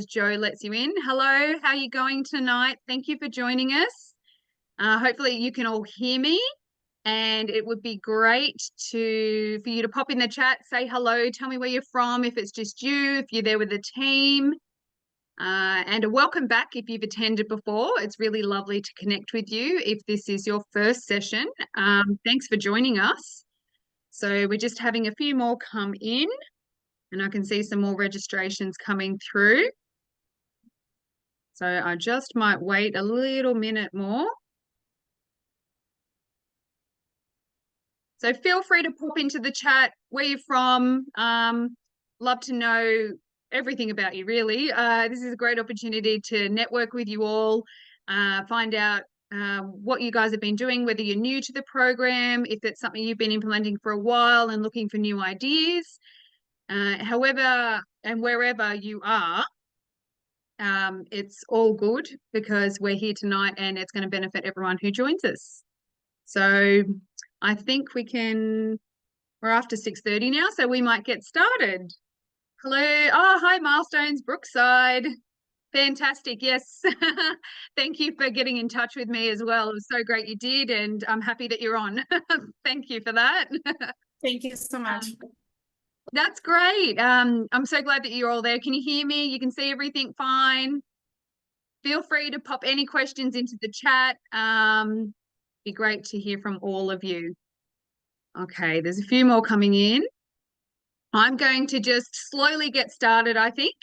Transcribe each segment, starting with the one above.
Joe lets you in. Hello, how are you going tonight? Thank you for joining us. Hopefully you can all hear me, and it would be great for you to pop in the chat, say hello, tell me where you're from, if it's just you, if you're there with a team, and a welcome back if you've attended before. It's really lovely to connect with you if this is your first session. Thanks for joining us. So we're just having a few more come in, and I can see some more registrations coming through. So I just might wait a little minute more. So feel free to pop into the chat where you're from. Love to know everything about you, really. This is a great opportunity to network with you all, find out what you guys have been doing, whether you're new to the program, if it's something you've been implementing for a while and looking for new ideas. However and wherever you are, it's all good because we're here tonight and it's going to benefit everyone who joins us. So I think we're after 6:30 now, so we might get started. Hello. Oh, hi, Milestones, Brookside. Fantastic. Yes. Thank you for getting in touch with me as well. It was so great you did, and I'm happy that you're on. Thank you for that. Thank you so much. That's great. I'm so glad that you're all there. Can you hear me? You can see everything fine. Feel free to pop any questions into the chat. Be great to hear from all of you. Okay, there's a few more coming in. I'm going to just slowly get started, I think,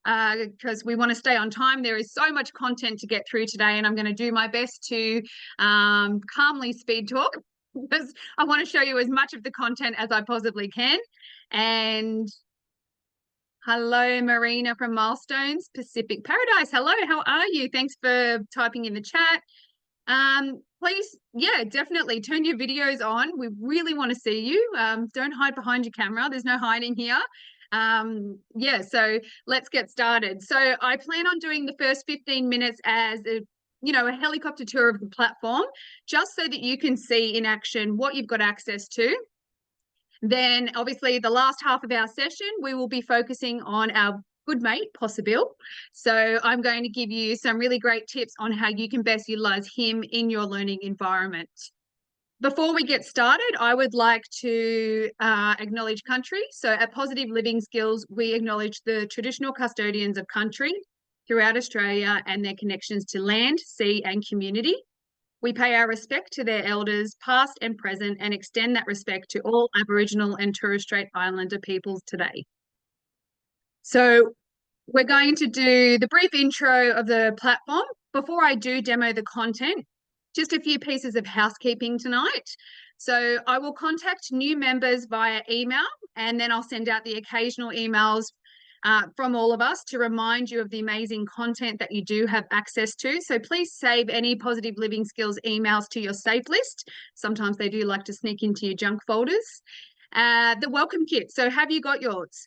because we want to stay on time. There is so much content to get through today, and I'm going to do my best to calmly speed talk because I want to show you as much of the content as I possibly can. And hello, Marina from Milestones Pacific Paradise. Hello, how are you? Thanks for typing in the chat. Please, yeah, definitely turn your videos on. We really want to see you. Don't hide behind your camera. There's no hiding here. Yeah, so let's get started. So I plan on doing the first 15 minutes as a helicopter tour of the platform, just so that you can see in action what you've got access to. Then obviously the last half of our session, we will be focusing on our good mate, Possa Bill. So I'm going to give you some really great tips on how you can best utilize him in your learning environment. Before we get started, I would like to acknowledge country. So at Positive Living Skills, we acknowledge the traditional custodians of country throughout Australia and their connections to land, sea and community. We pay our respect to their elders, past and present, and extend that respect to all Aboriginal and Torres Strait Islander peoples today. So we're going to do the brief intro of the platform. Before I do demo the content, just a few pieces of housekeeping tonight. So I will contact new members via email, and then I'll send out the occasional emails from all of us to remind you of the amazing content that you do have access to. So please save any Positive Living Skills emails to your safe list. Sometimes they do like to sneak into your junk folders. The welcome kit. So have you got yours?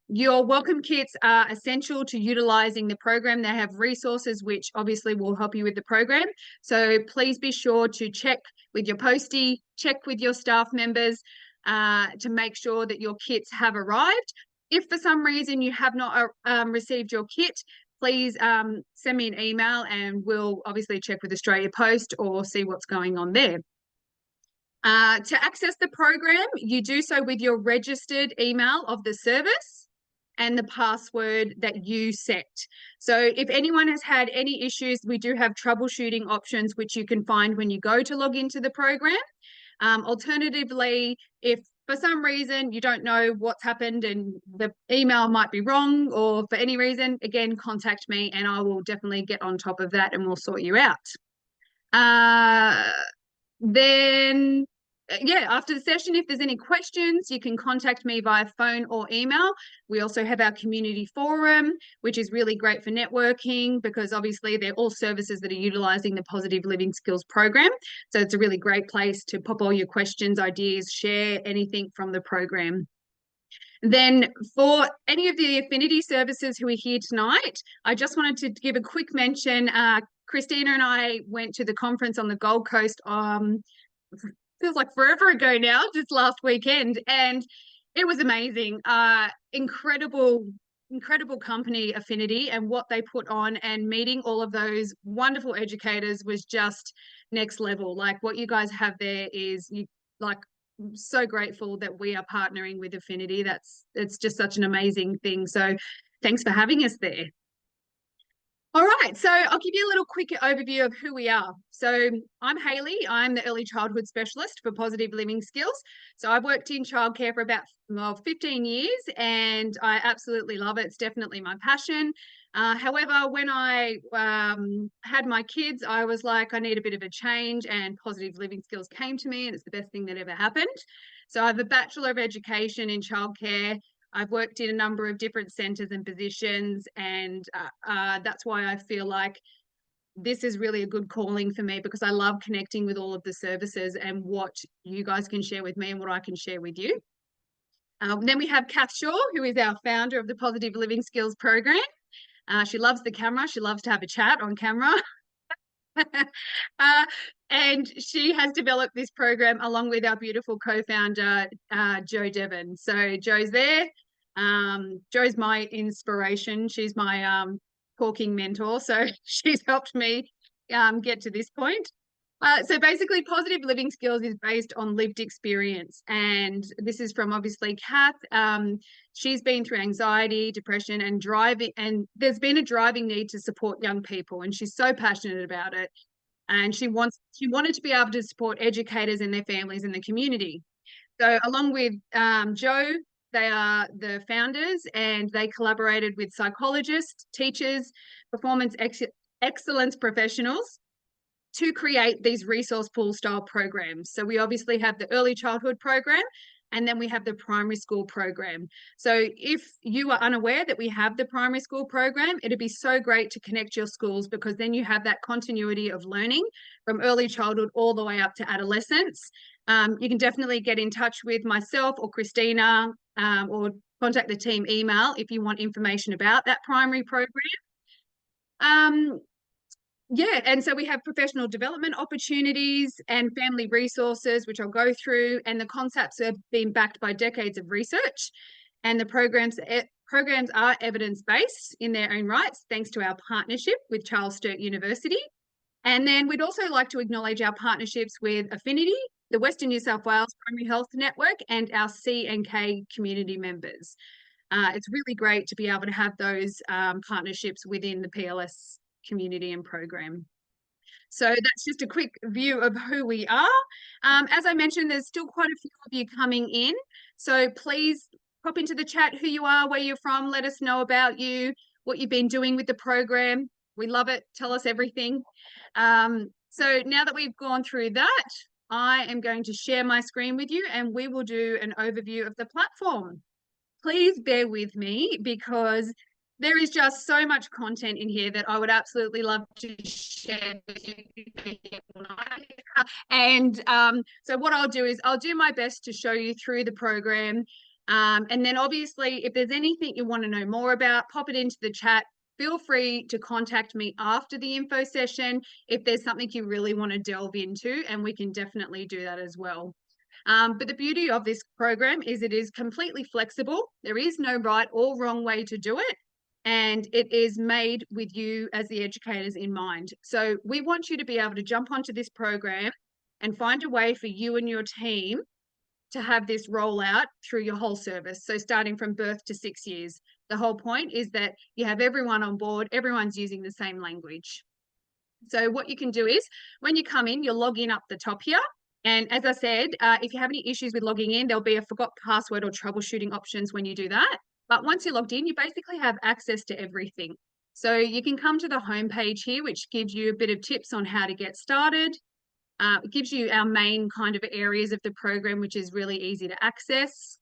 Your welcome kits are essential to utilising the program. They have resources which obviously will help you with the program. So please be sure to check with your postie, check with your staff members to make sure that your kits have arrived. If for some reason you have not received your kit, please send me an email and we'll obviously check with Australia Post or see what's going on there. To access the program, you do so with your registered email of the service and the password that you set. So if anyone has had any issues, we do have troubleshooting options which you can find when you go to log into the program. Alternatively, if for some reason you don't know what's happened and the email might be wrong or for any reason, again, contact me and I will definitely get on top of that and we'll sort you out. After the session, if there's any questions, you can contact me via phone or email. We also have our community forum, which is really great for networking because obviously they're all services that are utilising the Positive Living Skills program. So it's a really great place to pop all your questions, ideas, share anything from the program. Then for any of the affinity services who are here tonight, I just wanted to give a quick mention. Christina and I went to the conference on the Gold Coast feels like forever ago now, just last weekend, and it was amazing. Incredible incredible company, Affinity, and what they put on, and meeting all of those wonderful educators was just next level. Like what you guys have there is so grateful that we are partnering with Affinity. It's just such an amazing thing. So thanks for having us there. All right, so I'll give you a little quick overview of who we are. So I'm Hailey. I'm the early childhood specialist for positive living skills. So I've worked in childcare for about 15 years, and I absolutely love it. It's definitely my passion. However, when I had my kids, I was like, I need a bit of a change, and positive living skills came to me, and it's the best thing that ever happened. So I have a Bachelor of Education in childcare. I've worked in a number of different centres and positions, and that's why I feel like this is really a good calling for me, because I love connecting with all of the services and what you guys can share with me and what I can share with you. Then we have Kath Shaw, who is our founder of the Positive Living Skills program. She loves the camera. She loves to have a chat on camera. And she has developed this program along with our beautiful co-founder, Jo Devon. So Jo's there. Jo's my inspiration. She's my talking mentor. So she's helped me get to this point. So basically, positive living skills is based on lived experience. And this is from obviously Kath. She's been through anxiety, depression, and driving. And there's been a driving need to support young people. And she's so passionate about it. And she wanted to be able to support educators and their families in the community. So along with Jo, they are the founders, and they collaborated with psychologists, teachers, performance excellence professionals to create these resource pool style programs. So we obviously have the early childhood program, and then we have the primary school program. So if you are unaware that we have the primary school program, it'd be so great to connect your schools, because then you have that continuity of learning from early childhood all the way up to adolescence. You can definitely get in touch with myself or Christina, or contact the team email if you want information about that primary program. Yeah, and so we have professional development opportunities and family resources, which I'll go through, and the concepts have been backed by decades of research, and the programs are evidence-based in their own rights, thanks to our partnership with Charles Sturt University. And then we'd also like to acknowledge our partnerships with Affinity, the Western New South Wales Primary Health Network, and our C&K community members. It's really great to be able to have those partnerships within the PLS community and program. So that's just a quick view of who we are. As I mentioned, there's still quite a few of you coming in. So please pop into the chat who you are, where you're from, let us know about you, what you've been doing with the program. We love it. Tell us everything. So now that we've gone through that, I am going to share my screen with you, and we will do an overview of the platform. Please bear with me, because there is just so much content in here that I would absolutely love to share with you. And so what I'll do is I'll do my best to show you through the program. And then obviously, if there's anything you want to know more about, pop it into the chat. Feel free to contact me after the info session if there's something you really want to delve into, and we can definitely do that as well. But the beauty of this program is it is completely flexible. There is no right or wrong way to do it. And it is made with you as the educators in mind. So we want you to be able to jump onto this program and find a way for you and your team to have this roll out through your whole service. So starting from birth to 6 years, the whole point is that you have everyone on board, everyone's using the same language. So what you can do is when you come in, you'll log in up the top here. And as I said, if you have any issues with logging in, there'll be a forgot password or troubleshooting options when you do that. But once you're logged in, you basically have access to everything. So you can come to the homepage here, which gives you a bit of tips on how to get started. It gives you our main kind of areas of the program, which is really easy to access.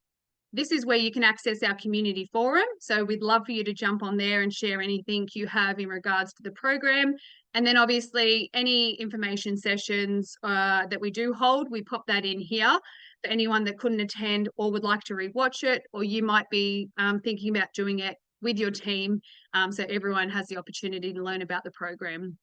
This is where you can access our community forum. So we'd love for you to jump on there and share anything you have in regards to the program. And then obviously any information sessions that we do hold, we pop that in here for anyone that couldn't attend or would like to rewatch it, or you might be thinking about doing it with your team. So everyone has the opportunity to learn about the program.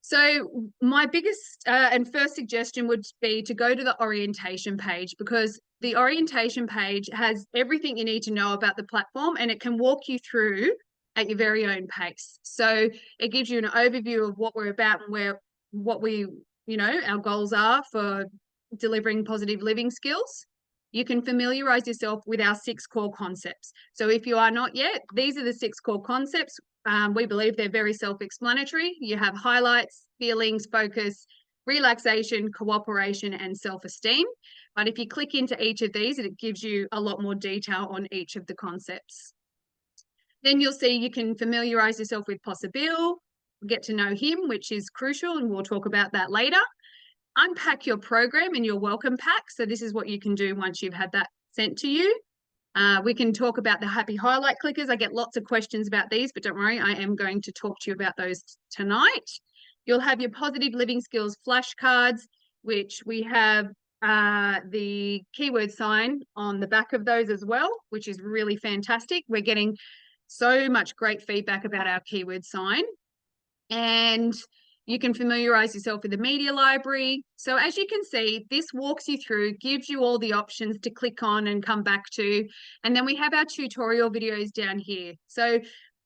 So my biggest and first suggestion would be to go to the orientation page, because the orientation page has everything you need to know about the platform, and it can walk you through at your very own pace. So it gives you an overview of what we're about and what we, our goals are for delivering positive living skills. You can familiarize yourself with our 6 core concepts. So if you are not yet, these are the 6 core concepts. We believe they're very self-explanatory. You have highlights, feelings, focus, relaxation, cooperation, and self-esteem. But if you click into each of these, it gives you a lot more detail on each of the concepts. Then you'll see you can familiarize yourself with Possa Bill, get to know him, which is crucial, and we'll talk about that later. Unpack your program and your welcome pack. So this is what you can do once you've had that sent to you. We can talk about the happy highlight clickers. I get lots of questions about these, but don't worry, I am going to talk to you about those tonight. You'll have your positive living skills flashcards, which we have the keyword sign on the back of those as well, which is really fantastic. We're getting so much great feedback about our keyword sign. And you can familiarize yourself with the media library. So as you can see, this walks you through, gives you all the options to click on and come back to. And then we have our tutorial videos down here. So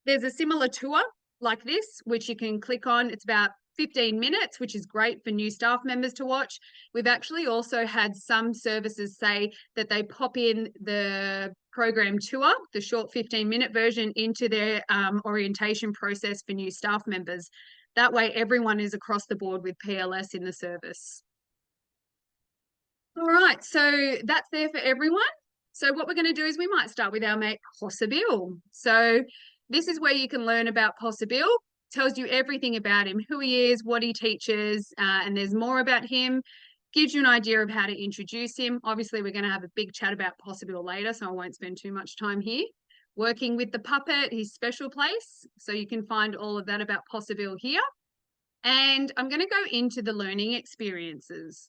there's a similar tour like this, which you can click on. It's about 15 minutes, which is great for new staff members to watch. We've actually also had some services say that they pop in the program tour, the short 15-minute version, into their orientation process for new staff members. That way everyone is across the board with PLS in the service. All right, so that's there for everyone. So what we're going to do is we might start with our mate Possa Bill. So this is where you can learn about Possa Bill. Tells you everything about him, who he is, what he teaches, and there's more about him. Gives you an idea of how to introduce him. Obviously, we're going to have a big chat about Possa Bill later, so I won't spend too much time here. Working with the puppet, his special place. So you can find all of that about Possa Bill here. And I'm going to go into the learning experiences.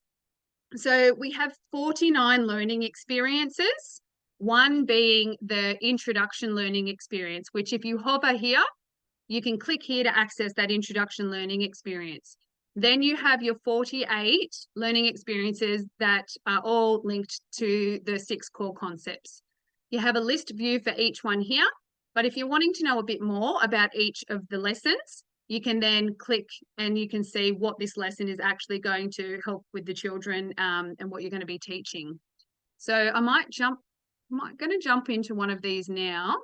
So we have 49 learning experiences, one being the introduction learning experience, which if you hover here, you can click here to access that introduction learning experience. Then you have your 48 learning experiences that are all linked to the 6 core concepts. You have a list view for each one here, but if you're wanting to know a bit more about each of the lessons, you can then click and you can see what this lesson is actually going to help with the children and what you're going to be teaching. So I might going to jump into one of these now.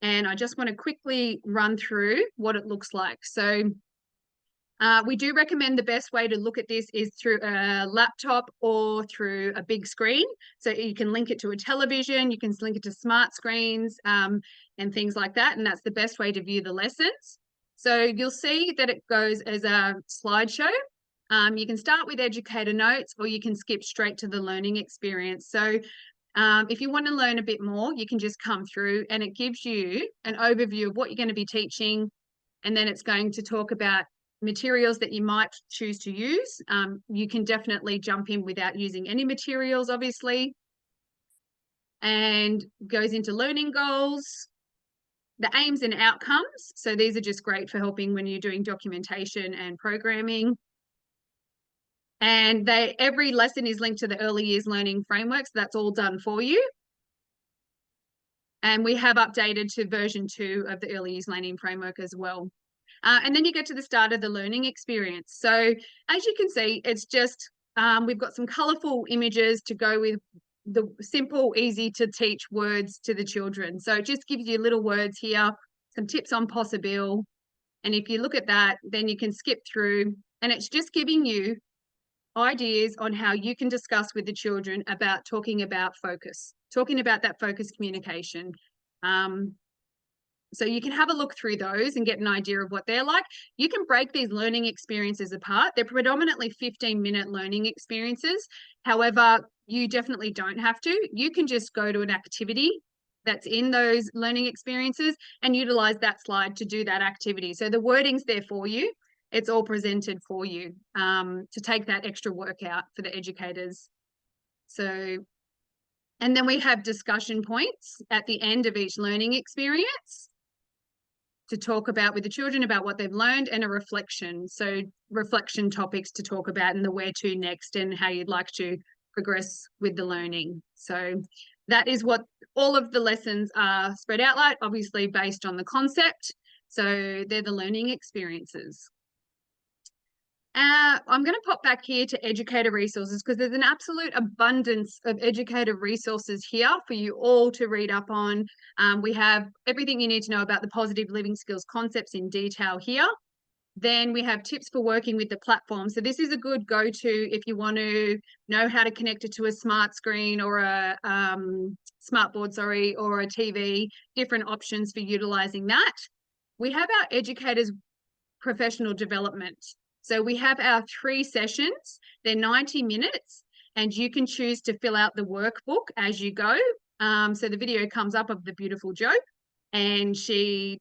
And I just want to quickly run through what it looks like. So we do recommend the best way to look at this is through a laptop or through a big screen. So you can link it to a television, you can link it to smart screens and things like that. And that's the best way to view the lessons. So you'll see that it goes as a slideshow. You can start with educator notes or you can skip straight to the learning experience. So if you want to learn a bit more, you can just come through and it gives you an overview of what you're going to be teaching. And then it's going to talk about materials that you might choose to use. You can definitely jump in without using any materials, obviously. And goes into learning goals, the aims and outcomes. So these are just great for helping when you're doing documentation and programming. And every lesson is linked to the early years learning framework. So that's all done for you. And we have updated to version 2 of the early years learning framework as well. And then you get to the start of the learning experience. So as you can see, it's just, we've got some colourful images to go with the simple, easy to teach words to the children. So it just gives you little words here, some tips on Possa Bill. And if you look at that, then you can skip through and it's just giving you ideas on how you can discuss with the children about talking about that focused communication. So you can have a look through those and get an idea of what they're like. You can break these learning experiences apart. They're predominantly 15-minute learning experiences. However, you definitely don't have to. You can just go to an activity that's in those learning experiences and utilize that slide to do that activity. So the wording's there for you. It's all presented for you to take that extra work out for the educators. So, and then we have discussion points at the end of each learning experience to talk about with the children about what they've learned, and a reflection. So reflection topics to talk about, and the where to next, and how you'd like to progress with the learning. So that is what all of the lessons are spread out like, obviously based on the concept. So they're the learning experiences. I'm going to pop back here to educator resources, because there's an absolute abundance of educator resources here for you all to read up on. We have everything you need to know about the positive living skills concepts in detail here. Then we have tips for working with the platform. So this is a good go-to if you want to know how to connect it to a smart screen or a smart board, sorry, or a TV, different options for utilising that. We have our educators professional development. So we have our 3 sessions. They're 90 minutes, and you can choose to fill out the workbook as you go. So the video comes up of the beautiful Jo, and she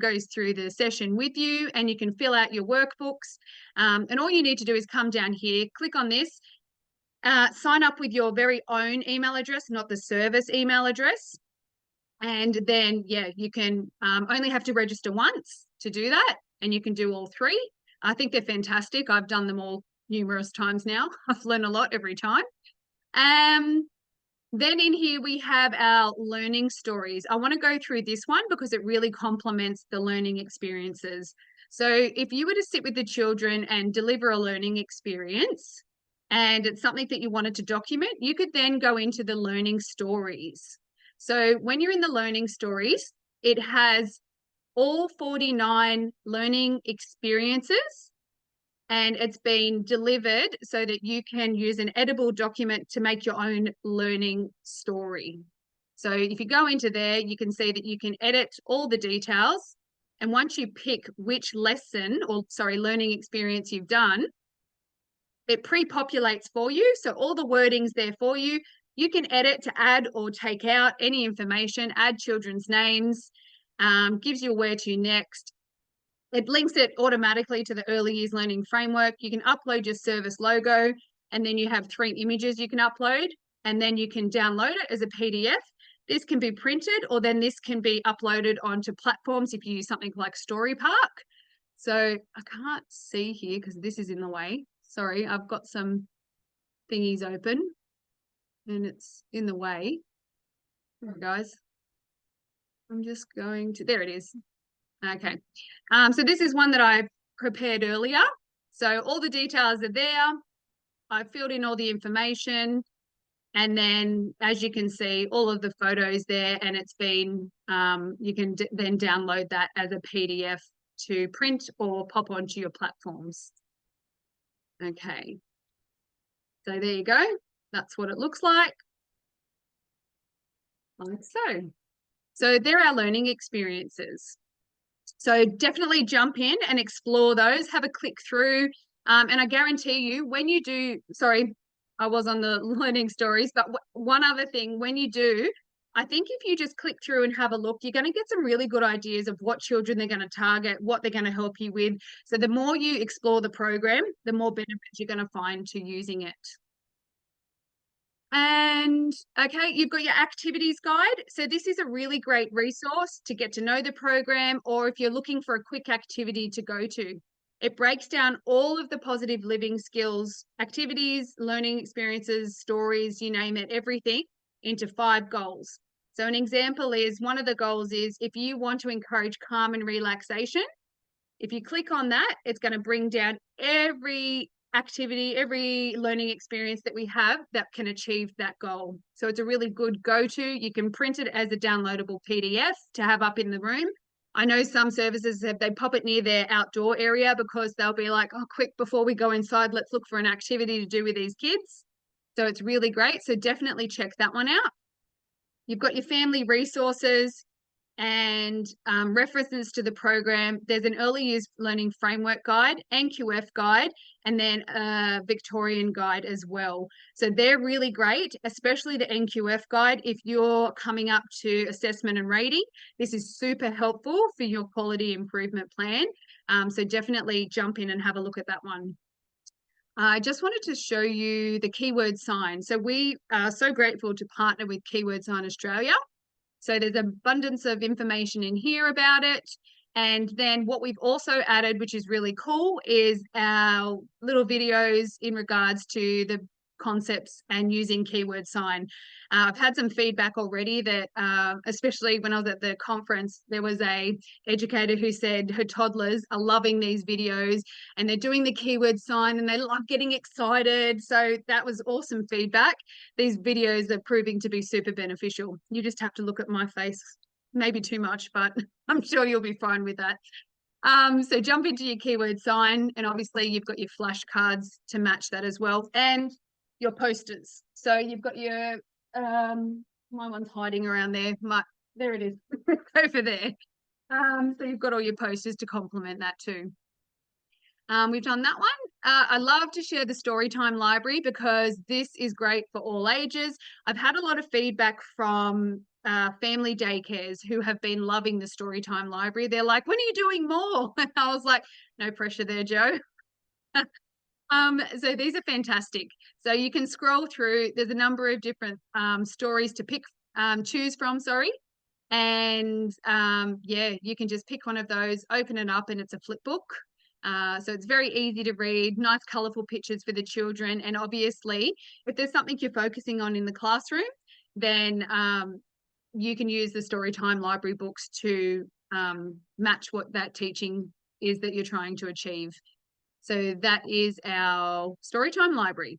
goes through the session with you, and you can fill out your workbooks. And all you need to do is come down here, click on this, sign up with your very own email address, not the service email address. And then, yeah, you can only have to register once to do that, and you can do all 3. I think they're fantastic. I've done them all numerous times now. I've learned a lot every time. Then in here we have our learning stories. I want to go through this one because it really complements the learning experiences. So if you were to sit with the children and deliver a learning experience, and it's something that you wanted to document, you could then go into the learning stories. So when you're in the learning stories, it has all 49 learning experiences, and it's been delivered so that you can use an editable document to make your own learning story. So if you go into there, you can see that you can edit all the details, and once you pick which lesson or learning experience you've done, it pre-populates for you. So all the wording's there for you. You can edit to add or take out any information, add children's names, gives you a where to next. It links it automatically to the early years learning framework. You can upload your service logo, and then you have 3 images you can upload, and then you can download it as a PDF. This can be printed, or then this can be uploaded onto platforms if you use something like Storypark. So I can't see here because this is in the way. Sorry, I've got some thingies open and it's in the way. There, guys. I'm just going to, there it is. Okay. So this is one that I prepared earlier. So all the details are there. I filled in all the information, and then as you can see, all of the photos there, and it's been, you can then download that as a PDF to print or pop onto your platforms. Okay. So there you go. That's what it looks like. Like so. So they're our learning experiences. So definitely jump in and explore those, have a click through. And I guarantee you when you do, sorry, I was on the learning stories, but one other thing, when you do, I think if you just click through and have a look, you're going to get some really good ideas of what children they're going to target, what they're going to help you with. So the more you explore the program, the more benefits you're going to find to using it. And okay, you've got your activities guide. So this is a really great resource to get to know the program, or if you're looking for a quick activity to go to. It breaks down all of the positive living skills, activities, learning experiences, stories, you name it, everything into 5 goals. So an example is, one of the goals is, if you want to encourage calm and relaxation, if you click on that, it's going to bring down every activity, every learning experience that we have that can achieve that goal. So it's a really good go-to. You can print it as a downloadable PDF to have up in the room. I know some services they pop it near their outdoor area because they'll be like, oh, quick, before we go inside, let's look for an activity to do with these kids. So it's really great. So definitely check that one out. You've got your family resources and references to the program. There's an early years learning framework guide, NQF guide, and then a Victorian guide as well. So they're really great, especially the NQF guide. If you're coming up to assessment and rating, this is super helpful for your quality improvement plan. So definitely jump in and have a look at that one. I just wanted to show you the keyword sign. So we are so grateful to partner with Keyword Sign Australia. So there's abundance of information in here about it. And then what we've also added, which is really cool, is our little videos in regards to the concepts and using keyword sign. I've had some feedback already that, especially when I was at the conference, there was a educator who said her toddlers are loving these videos and they're doing the keyword sign and they love getting excited. So that was awesome feedback. These videos are proving to be super beneficial. You just have to look at my face, maybe too much, but I'm sure you'll be fine with that. So jump into your keyword sign, and obviously you've got your flashcards to match that as well, and your posters. So you've got your my one's hiding around there. There it is. Over there. So you've got all your posters to complement that too. We've done that one. I love to share the Storytime library because this is great for all ages. I've had a lot of feedback from family daycares who have been loving the Storytime library. They're like, when are you doing more? And I was like, no pressure there, Joe. So these are fantastic. So you can scroll through. There's a number of different stories to choose from, sorry. And yeah, you can just pick one of those, open it up, and it's a flip book. So it's very easy to read, nice colourful pictures for the children. And obviously, if there's something you're focusing on in the classroom, then you can use the Storytime library books to match what that teaching is that you're trying to achieve. So that is our Storytime library.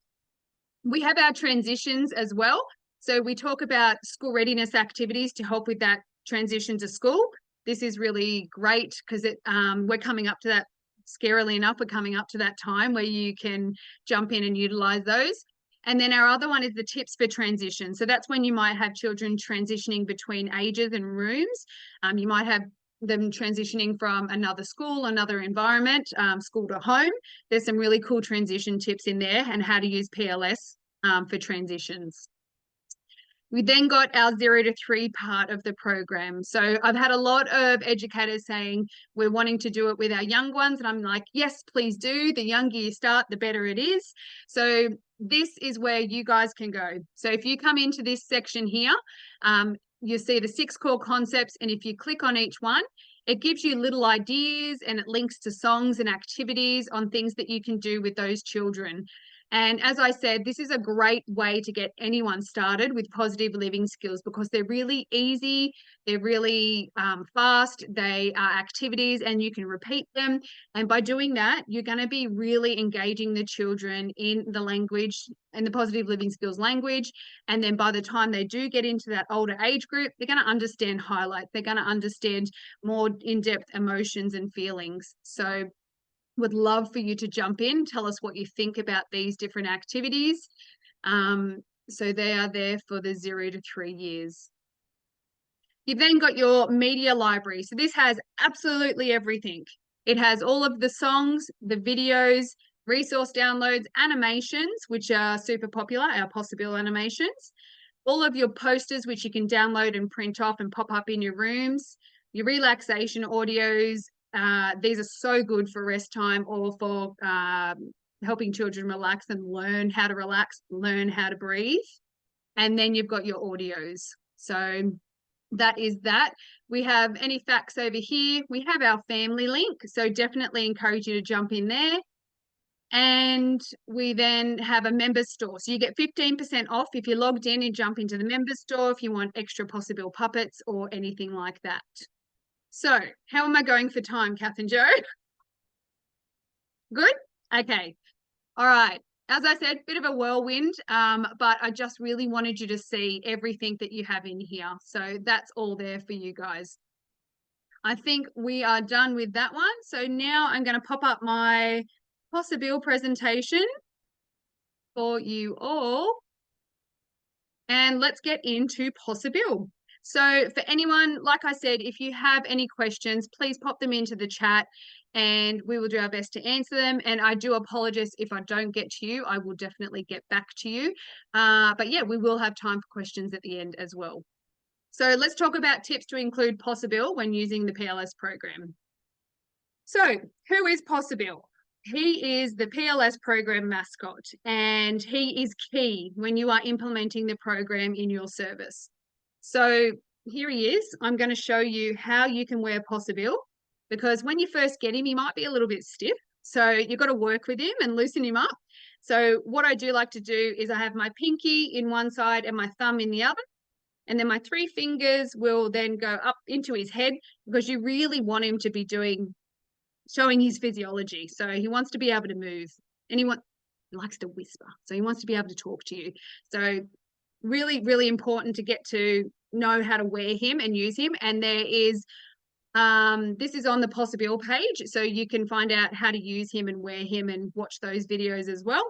We have our transitions as well. So we talk about school readiness activities to help with that transition to school. This is really great because we're coming up to that, scarily enough, we're coming up to that time where you can jump in and utilize those. And then our other one is the tips for transition. So that's when you might have children transitioning between ages and rooms. You might have them transitioning from another school, another environment, school to home. There's some really cool transition tips in there and how to use PLS for transitions. We then got our 0 to 3 part of the program. So I've had a lot of educators saying we're wanting to do it with our young ones. And I'm like, yes, please do. The younger you start, the better it is. So this is where you guys can go. So if you come into this section here, you'll see the 6 core concepts. And if you click on each one, it gives you little ideas and it links to songs and activities on things that you can do with those children. And as I said, this is a great way to get anyone started with positive living skills because they're really easy, they're really fast, they are activities and you can repeat them. And by doing that, you're going to be really engaging the children in the language and the positive living skills language. And then by the time they do get into that older age group, they're going to understand highlights, they're going to understand more in-depth emotions and feelings. So would love for you to jump in, tell us what you think about these different activities. So they are there for the 0 to 3 years. You've then got your media library. So this has absolutely everything. It has all of the songs, the videos, resource downloads, animations, which are super popular, our Possa Bill animations, all of your posters, which you can download and print off and pop up in your rooms, your relaxation audios. These are so good for rest time or for helping children relax and learn how to relax, learn how to breathe. And then you've got your audios. So that is that. We have any facts over here. We have our family link. So definitely encourage you to jump in there. And we then have a members store. So you get 15% off if you're logged in and jump into the members store if you want extra Possa Bill puppets or anything like that. So how am I going for time, Kath and Joe? Good? Okay. All right. As I said, bit of a whirlwind, but I just really wanted you to see everything that you have in here. So that's all there for you guys. I think we are done with that one. So now I'm going to pop up my Possa Bill presentation for you all. And let's get into Possa Bill. So for anyone, like I said, if you have any questions, please pop them into the chat and we will do our best to answer them. And I do apologize if I don't get to you. I will definitely get back to you. But yeah, we will have time for questions at the end as well. So let's talk about tips to include Possa Bill when using the PLS program. So who is Possa Bill? He is the PLS program mascot and he is key when you are implementing the program in your service. So here he is. I'm going to show you how you can wear Possa Bill because when you first get him, he might be a little bit stiff. So you've got to work with him and loosen him up. So what I do like to do is I have my pinky in one side and my thumb in the other. And then my 3 fingers will then go up into his head, because you really want him to be showing his physiology. So he wants to be able to move, and he likes to whisper. So he wants to be able to talk to you. So really, really important to get to know how to wear him and use him. And there is, this is on the Possa Bill page, so you can find out how to use him and wear him and watch those videos as well.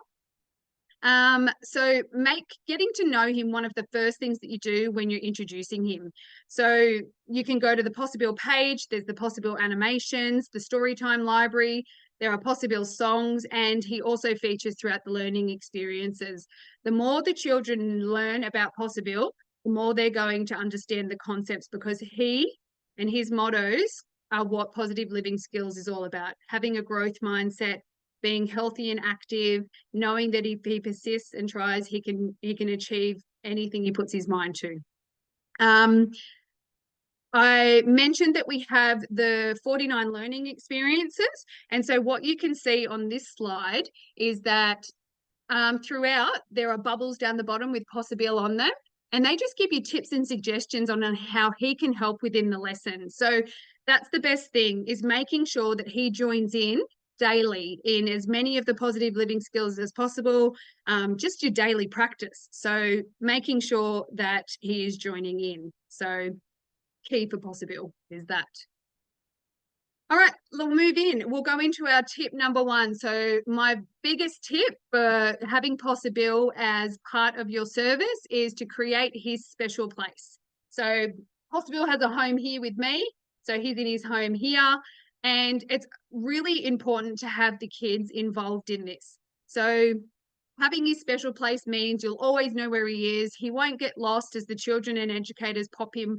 So make getting to know him one of the first things that you do when you're introducing him. So you can go to the Possa Bill page. There's the Possa Bill animations, the Storytime library. There are Possa Bill songs, and he also features throughout the learning experiences. The more the children learn about Possa Bill, the more they're going to understand the concepts, because he and his mottos are what positive living skills is all about. Having a growth mindset, being healthy and active, knowing that if he persists and tries, he can achieve anything he puts his mind to. I mentioned that we have the 49 learning experiences. And so what you can see on this slide is that throughout, there are bubbles down the bottom with Possa Bill on them. And they just give you tips and suggestions on how he can help within the lesson. So that's the best thing, is making sure that he joins in daily in as many of the positive living skills as possible, just your daily practice. So making sure that he is joining in. So key for Possa Bill is that. All right, we'll move in. We'll go into our tip number 1. So my biggest tip for having Possa Bill as part of your service is to create his special place. So Possa Bill has a home here with me. So he's in his home here. And it's really important to have the kids involved in this. So having his special place means you'll always know where he is. He won't get lost as the children and educators pop him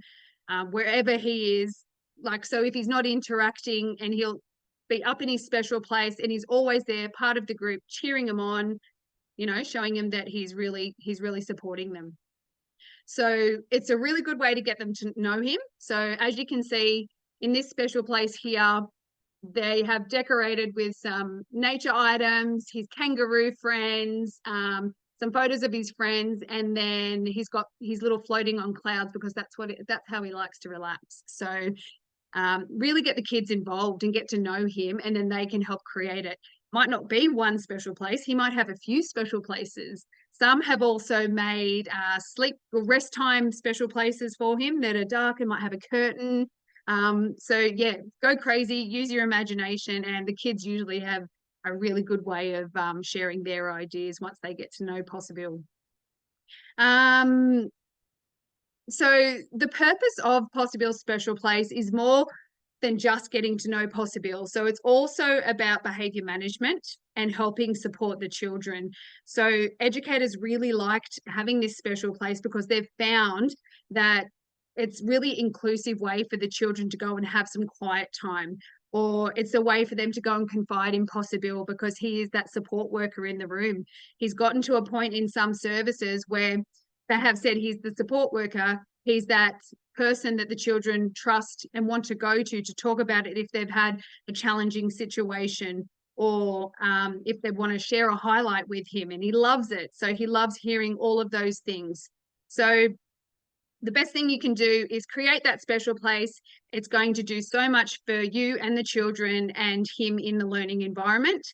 wherever he is. Like, so if he's not interacting, and he'll be up in his special place, and he's always there, part of the group, cheering him on, you know, showing him that he's really supporting them. So it's a really good way to get them to know him. So as you can see in this special place here, they have decorated with some nature items, his kangaroo friends, some photos of his friends, and then he's got his little floating on clouds, because that's how he likes to relax. So really get the kids involved and get to know him, and then they can help create it. Might not be one special place. He might have a few special places. Some have also made sleep or rest time special places for him that are dark and might have a curtain. So yeah, go crazy, use your imagination, and the kids usually have a really good way of sharing their ideas once they get to know Possa Bill. So the purpose of Possa Bill's special place is more than just getting to know Possa Bill. So it's also about behaviour management and helping support the children. So educators really liked having this special place, because they've found that it's really inclusive way for the children to go and have some quiet time, or it's a way for them to go and confide in Possa Bill, because he is that support worker in the room. He's gotten to a point in some services where they have said he's the support worker. He's that person that the children trust and want to go to talk about it if they've had a challenging situation, or if they want to share a highlight with him, and he loves it. So he loves hearing all of those things. So the best thing you can do is create that special place. It's going to do so much for you and the children and him in the learning environment.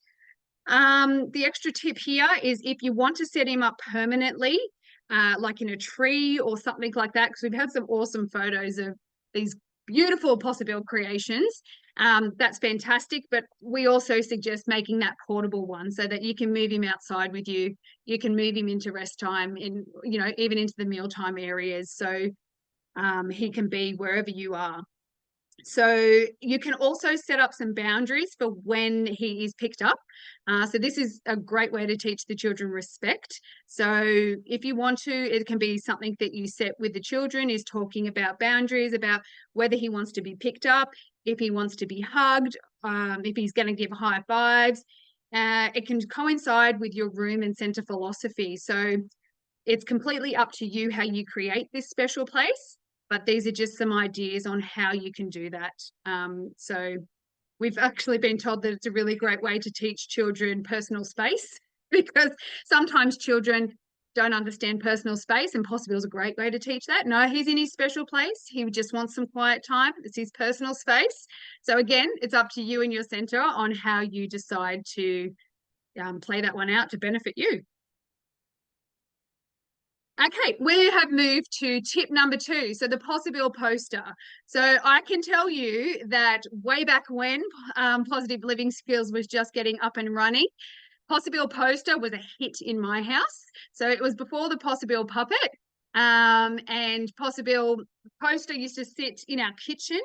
The extra tip here is, if you want to set him up permanently, like in a tree or something like that, because we've had some awesome photos of these beautiful Possa Bill creations. That's fantastic, but we also suggest making that portable one, so that you can move him outside with you. You can move him into rest time, in, you know, even into the mealtime areas, so he can be wherever you are. So you can also set up some boundaries for when he is picked up. So this is a great way to teach the children respect. So if you want to, it can be something that you set with the children, is talking about boundaries, about whether he wants to be picked up, if he wants to be hugged, if he's going to give high fives. It can coincide with your room and centre philosophy. So it's completely up to you how you create this special place. But these are just some ideas on how you can do that. So we've actually been told that it's a really great way to teach children personal space because sometimes children don't understand personal space, and Possa Bill is a great way to teach that. No, he's in his special place. He just wants some quiet time. It's his personal space. So again, it's up to you and your centre on how you decide to play that one out to benefit you. Okay, we have moved to tip number 2, so the Possa Bill poster. So I can tell you that way back when Positive Living Skills was just getting up and running, Possa Bill poster was a hit in my house. So it was before the Possa Bill puppet, and Possa Bill poster used to sit in our kitchen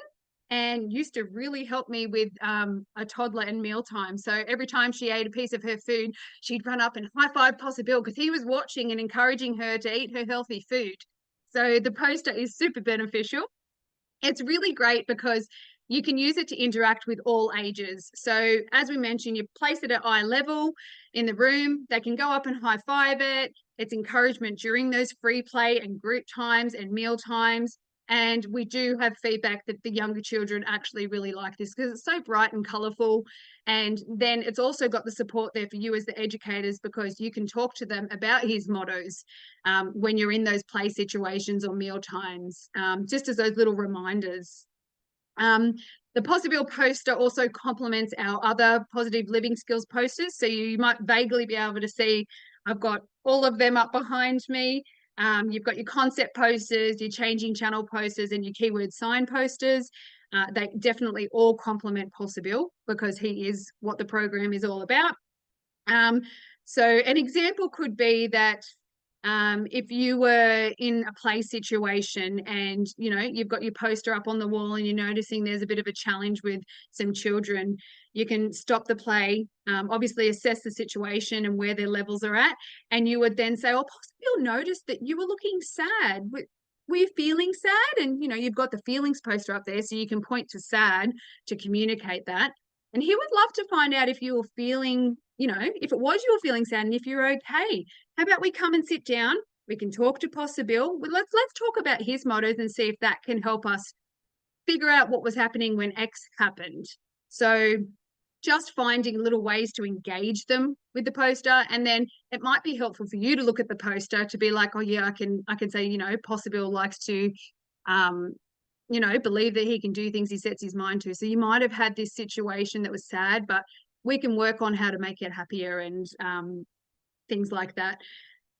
and used to really help me with a toddler and mealtime. So every time she ate a piece of her food, she'd run up and high-five Possa Bill because he was watching and encouraging her to eat her healthy food. So the poster is super beneficial. It's really great because you can use it to interact with all ages. So as we mentioned, you place it at eye level in the room. They can go up and high-five it. It's encouragement during those free play and group times and meal times. And we do have feedback that the younger children actually really like this because it's so bright and colourful. And then it's also got the support there for you as the educators because you can talk to them about his mottos when you're in those play situations or meal times, just as those little reminders. The Possa Bill poster also complements our other Positive Living Skills posters. So you might vaguely be able to see, I've got all of them up behind me. You've got your concept posters, your changing channel posters, and your keyword sign posters. They definitely all complement Possa Bill because he is what the program is all about. So an example could be that if you were in a play situation and, you know, you've got your poster up on the wall and you're noticing there's a bit of a challenge with some children, you can stop the play, obviously assess the situation and where their levels are at. And you would then say, oh, possibly you'll notice that you were looking sad. Were you feeling sad? And, you know, you've got the feelings poster up there so you can point to sad to communicate that. And he would love to find out if you were feeling, you know, if it was you were feeling sad and if you're okay. How about we come and sit down? We can talk to Possa Bill. Let's talk about his mottos and see if that can help us figure out what was happening when X happened. So just finding little ways to engage them with the poster, and then it might be helpful for you to look at the poster to be like, oh yeah, I can say, you know, Possa Bill likes to you know, believe that he can do things he sets his mind to. So you might have had this situation that was sad, but we can work on how to make it happier and things like that.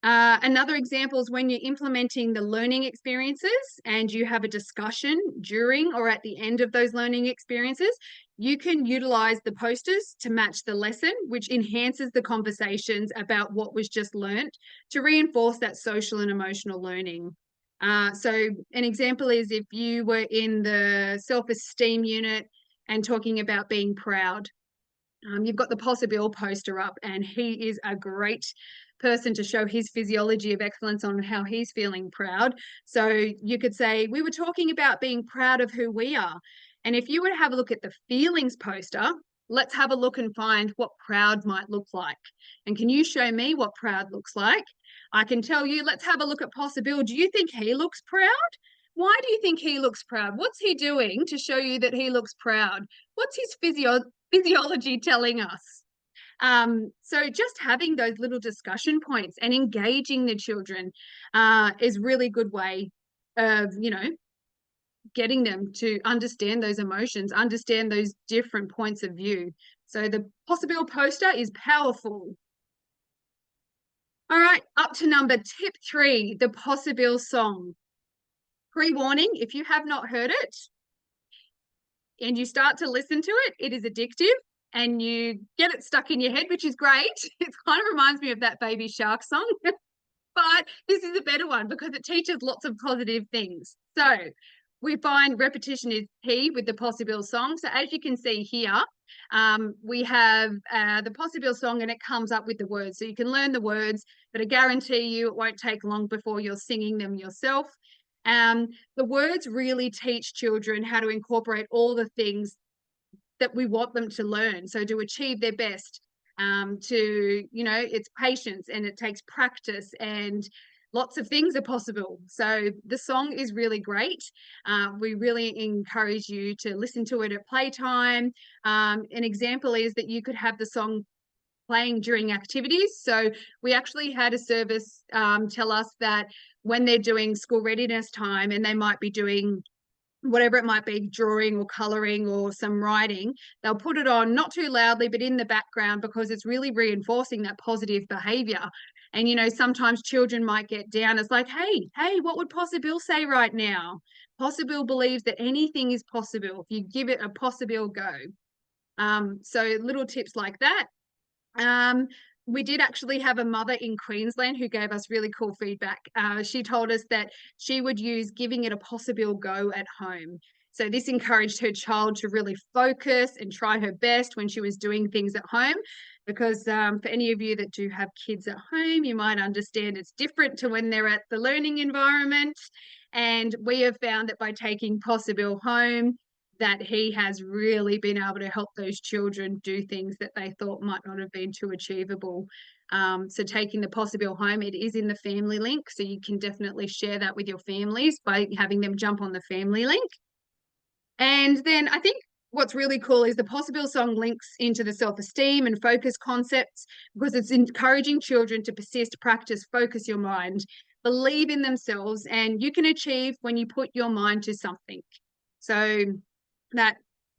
Another example is when you're implementing the learning experiences and you have a discussion during or at the end of those learning experiences, you can utilize the posters to match the lesson, which enhances the conversations about what was just learnt to reinforce that social and emotional learning. So an example is if you were in the self-esteem unit and talking about being proud, you've got the Possa Bill poster up and he is a great person to show his physiology of excellence on how he's feeling proud. So you could say, we were talking about being proud of who we are. And if you were to have a look at the feelings poster, let's have a look and find what proud might look like. And can you show me what proud looks like? I can tell you, let's have a look at Possa Bill. Do you think he looks proud? Why do you think he looks proud? What's he doing to show you that he looks proud? What's his physiology telling us? So just having those little discussion points and engaging the children is really a good way of, you know, getting them to understand those emotions, understand those different points of view. So the Possa Bill poster is powerful. All right, up to tip 3, the Possa Bill song. Pre-warning, if you have not heard it and you start to listen to it, it is addictive and you get it stuck in your head, which is great. It kind of reminds me of that Baby Shark song, but this is a better one because it teaches lots of positive things. So we find repetition is key with the Possa Bill song. So as you can see here, we have the Possa Bill song and it comes up with the words. So you can learn the words, but I guarantee you it won't take long before you're singing them yourself. The words really teach children how to incorporate all the things that we want them to learn. So to achieve their best, to, you know, it's patience and it takes practice and lots of things are possible. So the song is really great. We really encourage you to listen to it at playtime. An example is that you could have the song playing during activities. So we actually had a service tell us that when they're doing school readiness time and they might be doing whatever it might be, drawing or colouring or some writing, they'll put it on not too loudly, but in the background, because it's really reinforcing that positive behaviour. And, you know, sometimes children might get down. It's like, hey, what would Possa Bill say right now? Possa Bill believes that anything is possible if you give it a Possa Bill go. So little tips like that. We did actually have a mother in Queensland who gave us really cool feedback. She told us that she would use giving it a possible go at home. So this encouraged her child to really focus and try her best when she was doing things at home. Because for any of you that do have kids at home, you might understand it's different to when they're at the learning environment. And we have found that by taking Possa Bill home, that he has really been able to help those children do things that they thought might not have been too achievable. So taking the Possa Bill home, it is in the family link, so you can definitely share that with your families by having them jump on the family link. And then I think what's really cool is the Possa Bill song links into the self-esteem and focus concepts, because it's encouraging children to persist, practice, focus your mind, believe in themselves, and you can achieve when you put your mind to something. So that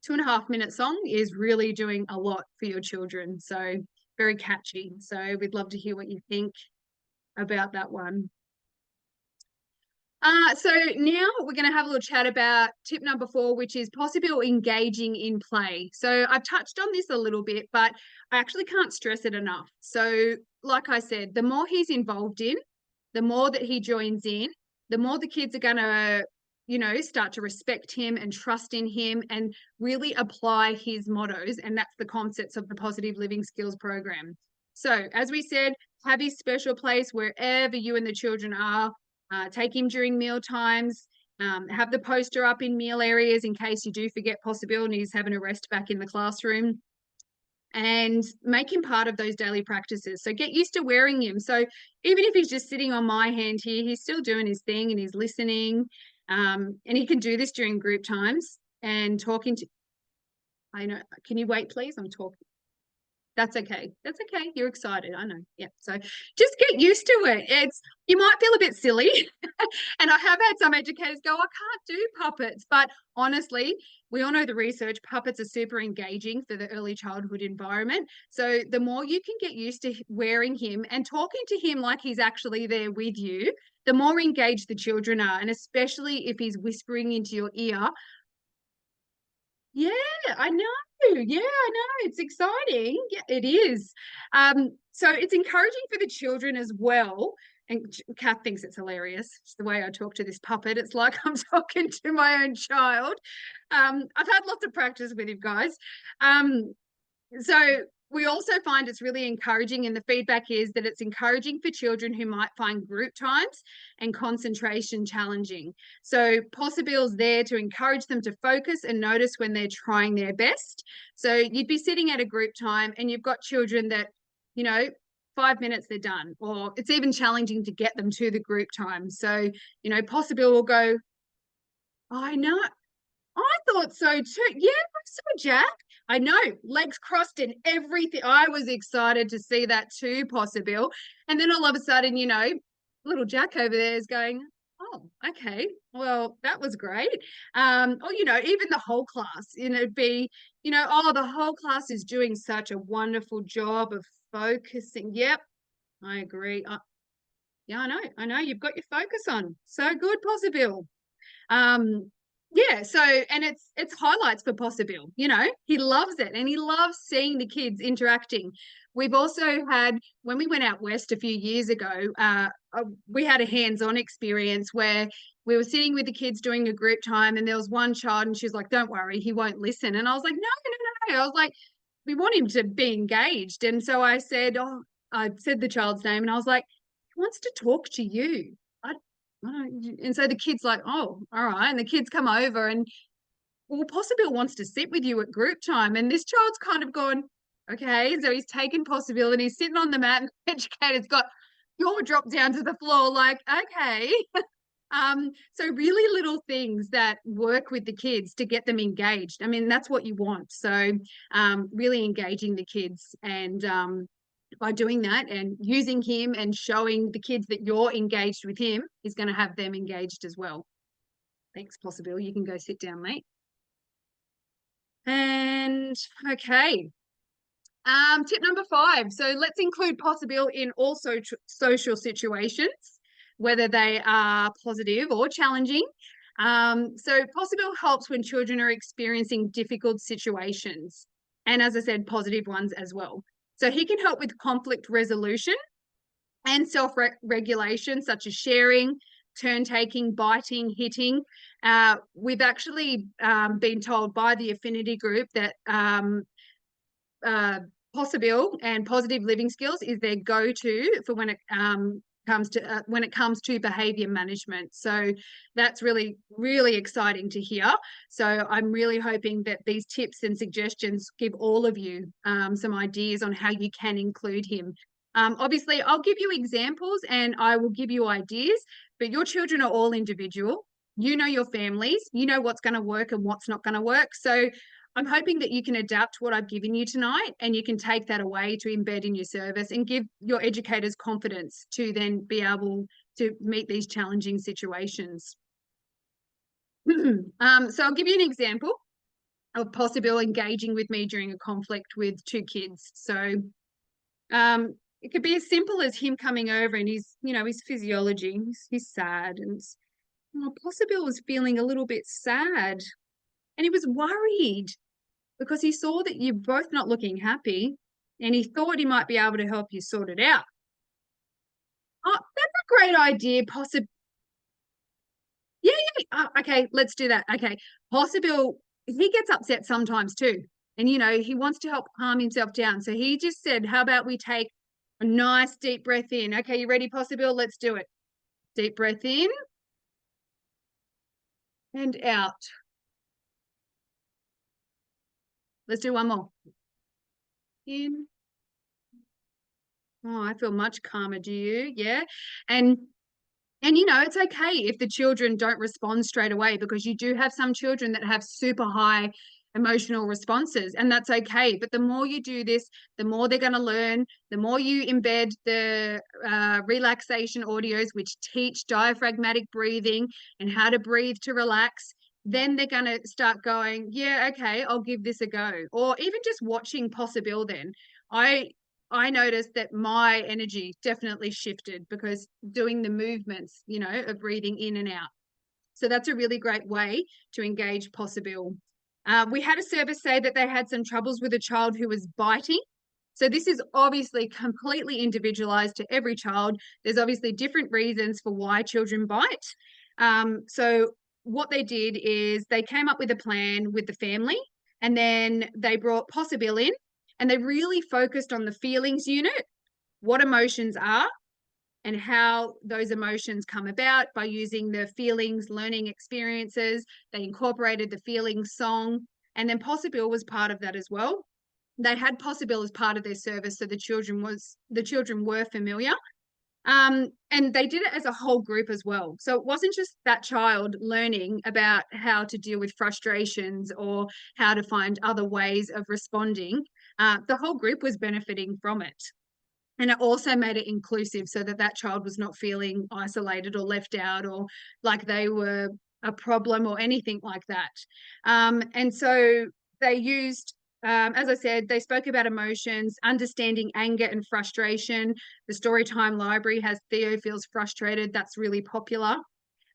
2.5-minute song is really doing a lot for your children. So very catchy. So we'd love to hear what you think about that one. So now we're going to have a little chat about tip number 4, which is Possa Bill engaging in play. So I've touched on this a little bit, but I actually can't stress it enough. So like I said, the more he's involved in, the more that he joins in, the more the kids are going to, you know, start to respect him and trust in him and really apply his mottos. And that's the concepts of the Positive Living Skills program. So as we said, have his special place wherever you and the children are. Take him during meal times. Have the poster up in meal areas in case you do forget Possa Bill and he's having a rest back in the classroom. And make him part of those daily practices. So get used to wearing him. So even if he's just sitting on my hand here, he's still doing his thing and he's listening. And he can do this during group times and talking to, I know, can you wait, please? I'm talking. That's okay. That's okay. You're excited. I know. Yeah. So just get used to it. You might feel a bit silly. And I have had some educators go, I can't do puppets. But honestly, we all know the research, puppets are super engaging for the early childhood environment. So the more you can get used to wearing him and talking to him like he's actually there with you, the more engaged the children are. And especially if he's whispering into your ear. Yeah, I know. Yeah, I know. It's exciting. Yeah, it is. So it's encouraging for the children as well. And Kath thinks it's hilarious. It's the way I talk to this puppet. It's like I'm talking to my own child. I've had lots of practice with him, guys. So we also find it's really encouraging, and the feedback is that it's encouraging for children who might find group times and concentration challenging. So Possa Bill's there to encourage them to focus and notice when they're trying their best. So you'd be sitting at a group time and you've got children that, you know, 5 minutes they're done, or it's even challenging to get them to the group time. So, you know, Possa Bill will go, I know, I thought so too. Yeah, I saw Jack. I know, legs crossed and everything. I was excited to see that too, Possa Bill. And then all of a sudden, you know, little Jack over there is going, oh, okay, well, that was great. Or, you know, even the whole class, you know, it'd be, you know, oh, the whole class is doing such a wonderful job of focusing. Yep, I agree. Yeah, I know, you've got your focus on. So good, Possa Bill. Yeah, so, and it's highlights for Possa Bill, you know, he loves it and he loves seeing the kids interacting. We've also had, when we went out west a few years ago, we had a hands-on experience where we were sitting with the kids doing a group time, and there was one child and she was like, don't worry, he won't listen. And I was like, no. I was like, we want him to be engaged. And so I said the child's name and I was like, he wants to talk to you. And so the kid's like, oh, all right. And the kids come over and, well, Possa Bill wants to sit with you at group time. And this child's kind of gone, okay. So he's taken Possa Bill and he's sitting on the mat and the educator's got, jaw dropped down to the floor, like, okay. So really little things that work with the kids to get them engaged. I mean, that's what you want. So really engaging the kids, and by doing that and using him and showing the kids that you're engaged with him is going to have them engaged as well. Thanks, Possa Bill. You can go sit down, mate. And okay. Tip number 5. So let's include Possa Bill in all social situations, whether they are positive or challenging. So Possa Bill helps when children are experiencing difficult situations, and as I said, positive ones as well. So he can help with conflict resolution and self-regulation, such as sharing, turn-taking, biting, hitting. We've actually been told by the affinity group that Possa Bill and positive living skills is their go-to for when it comes to behavior management. So that's really, really exciting to hear. So I'm really hoping that these tips and suggestions give all of you some ideas on how you can include him. Obviously, I'll give you examples and I will give you ideas, but your children are all individual. You know your families, you know what's going to work and what's not going to work. So I'm hoping that you can adapt what I've given you tonight, and you can take that away to embed in your service and give your educators confidence to then be able to meet these challenging situations. So I'll give you an example of Possa Bill engaging with me during a conflict with 2 kids. So it could be as simple as him coming over and his physiology, he's sad, and Possa Bill was feeling a little bit sad. And he was worried because he saw that you're both not looking happy, and he thought he might be able to help you sort it out. Oh, that's a great idea, Possa. Yeah. Okay, let's do that. Okay, Possa Bill, he gets upset sometimes too. And, he wants to help calm himself down. So he just said, how about we take a nice deep breath in? Okay, you ready, Possa Bill? Let's do it. Deep breath in and out. Let's do one more. In. Oh, I feel much calmer. Do you? Yeah. And it's okay if the children don't respond straight away, because you do have some children that have super high emotional responses, and that's okay. But the more you do this, the more they're going to learn, the more you embed the relaxation audios, which teach diaphragmatic breathing and how to breathe to relax. Then they're going to start going, yeah, okay, I'll give this a go. Or even just watching Possa Bill, then I noticed that my energy definitely shifted because doing the movements, of breathing in and out. So that's a really great way to engage Possa Bill. We had a service say that they had some troubles with a child who was biting. So this is obviously completely individualized to every child. There's obviously different reasons for why children bite. So what they did is they came up with a plan with the family, and then they brought Possa Bill in, and they really focused on the feelings unit, what emotions are, and how those emotions come about by using the feelings learning experiences. They incorporated the feelings song, and then Possa Bill was part of that as well. They had Possa Bill as part of their service, so the children were familiar. And they did it as a whole group as well. So it wasn't just that child learning about how to deal with frustrations or how to find other ways of responding. The whole group was benefiting from it. And it also made it inclusive, so that that child was not feeling isolated or left out or like they were a problem or anything like that. And so they used, as I said, they spoke about emotions, understanding anger and frustration. The Storytime Library has Theo feels frustrated. That's really popular.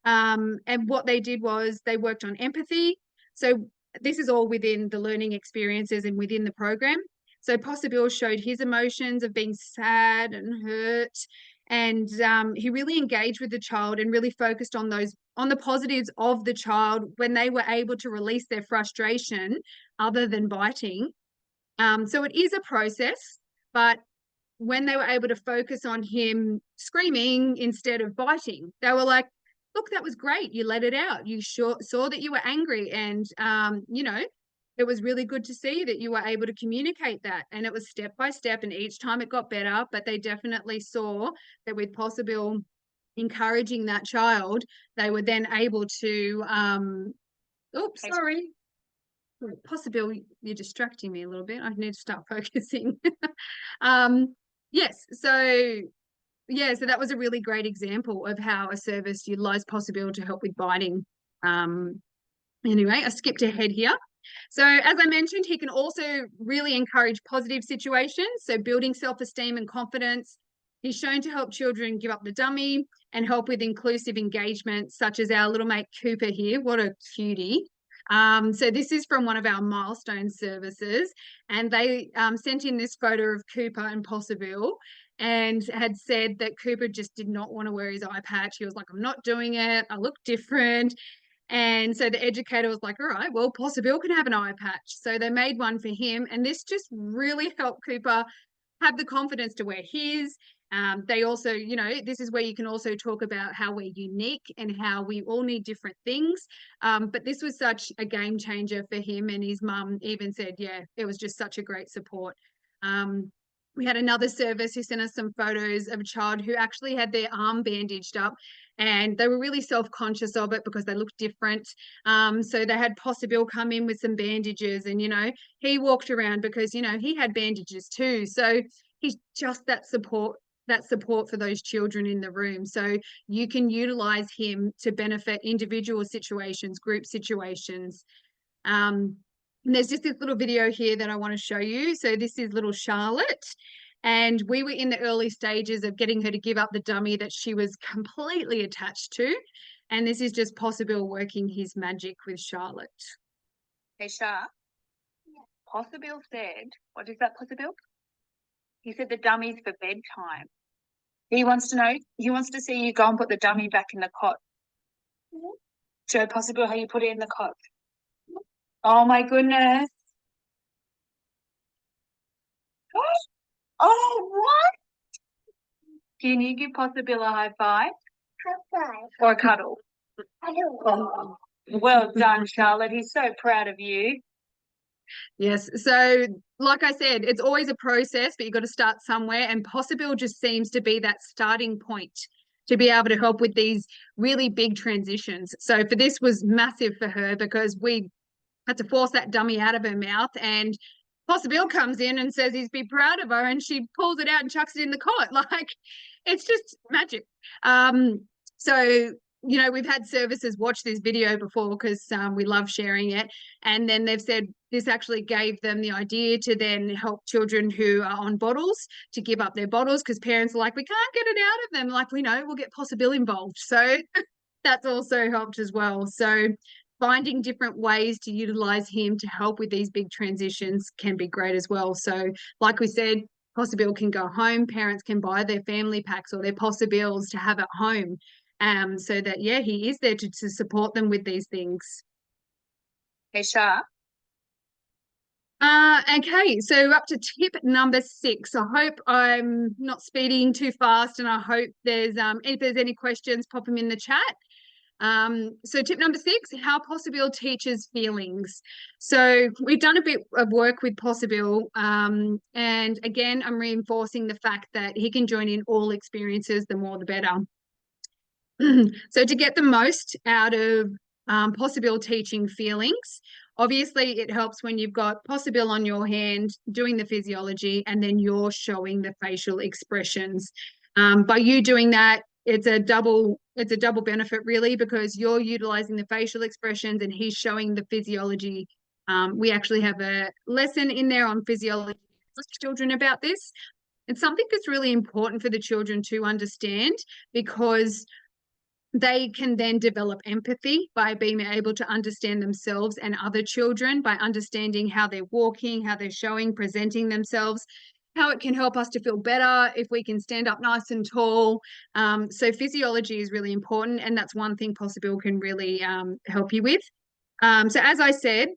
And what they did was they worked on empathy. So this is all within the learning experiences and within the program. So Possa Bill showed his emotions of being sad and hurt, and he really engaged with the child and really focused on the positives of the child when they were able to release their frustration other than biting. So it is a process, but when they were able to focus on him screaming instead of biting, they were like, look, that was great. You let it out. You saw that you were angry, and it was really good to see that you were able to communicate that, and it was step by step, and each time it got better. But they definitely saw that with Possa Bill encouraging that child, they were then able to oops, sorry. Possa Bill, you're distracting me a little bit. I need to start focusing. Yes, so yeah, so that was a really great example of how a service utilised Possa Bill to help with biting. Anyway, I skipped ahead here. So as I mentioned, he can also really encourage positive situations, so building self-esteem and confidence. He's shown to help children give up the dummy and help with inclusive engagement, such as our little mate Cooper here. What a cutie. So this is from one of our milestone services, and they sent in this photo of Cooper and Possa Bill and had said that Cooper just did not want to wear his eye patch. He was like, I'm not doing it. I look different. And so the educator was like, all right, well, Possa Bill can have an eye patch. So they made one for him. And this just really helped Cooper have the confidence to wear his. They also, you know, this is where you can also talk about how we're unique and how we all need different things. But this was such a game changer for him. And his mum even said, yeah, it was just such a great support. We had another service who sent us some photos of a child who actually had their arm bandaged up, and they were really self-conscious of it because they looked different. So they had Possa Bill come in with some bandages, and, you know, he walked around because, you know, he had bandages too. So he's just that support for those children in the room. So you can utilize him to benefit individual situations, group situations. And there's just this little video here that I want to show you. So this is little Charlotte, and we were in the early stages of getting her to give up the dummy that she was completely attached to. And this is just Possa Bill working his magic with Charlotte. Hey, Shah. Possa Bill said, what is that, Possa Bill? He said the dummy's for bedtime. He wants to know, he wants to see you go and put the dummy back in the cot. Show Possa Bill how you put it in the cot. Oh my goodness. Oh, what? Can you give Possa Bill a high five? High five. Or a cuddle? Cuddle. Well done, Charlotte. He's so proud of you. Yes. So like I said, it's always a process, but you've got to start somewhere. And Possa Bill just seems to be that starting point to be able to help with these really big transitions. So for this was massive for her because we had to force that dummy out of her mouth, and Possa Bill comes in and says he's be proud of her, and she pulls it out and chucks it in the cot. Like, it's just magic. So, you know, we've had services watch this video before because we love sharing it. And then they've said this actually gave them the idea to then help children who are on bottles to give up their bottles, because parents are like, we can't get it out of them. Like, we know, we'll get Possa Bill involved. So that's also helped as well. So finding different ways to utilize him to help with these big transitions can be great as well. So like we said, Possa Bill can go home. Parents can buy their family packs or their Possa Bills to have at home. So that, yeah, he is there to support them with these things. Hey, Shah. Okay, so up to tip number 6. I hope I'm not speeding too fast, and I hope there's if there's any questions, pop them in the chat. So tip number 6, how Possa Bill teaches feelings. So we've done a bit of work with Possa Bill, and again, I'm reinforcing the fact that he can join in all experiences, the more the better. So to get the most out of Possa Bill teaching feelings, obviously it helps when you've got Possa Bill on your hand doing the physiology, and then you're showing the facial expressions. By you doing that, it's a double benefit really, because you're utilizing the facial expressions and he's showing the physiology. We actually have a lesson in there on physiology with children about this. It's something that's really important for the children to understand, because they can then develop empathy by being able to understand themselves and other children, by understanding how they're walking, how they're showing, presenting themselves, how it can help us to feel better if we can stand up nice and tall. So physiology is really important, and that's one thing Possa Bill can really help you with. So as I said,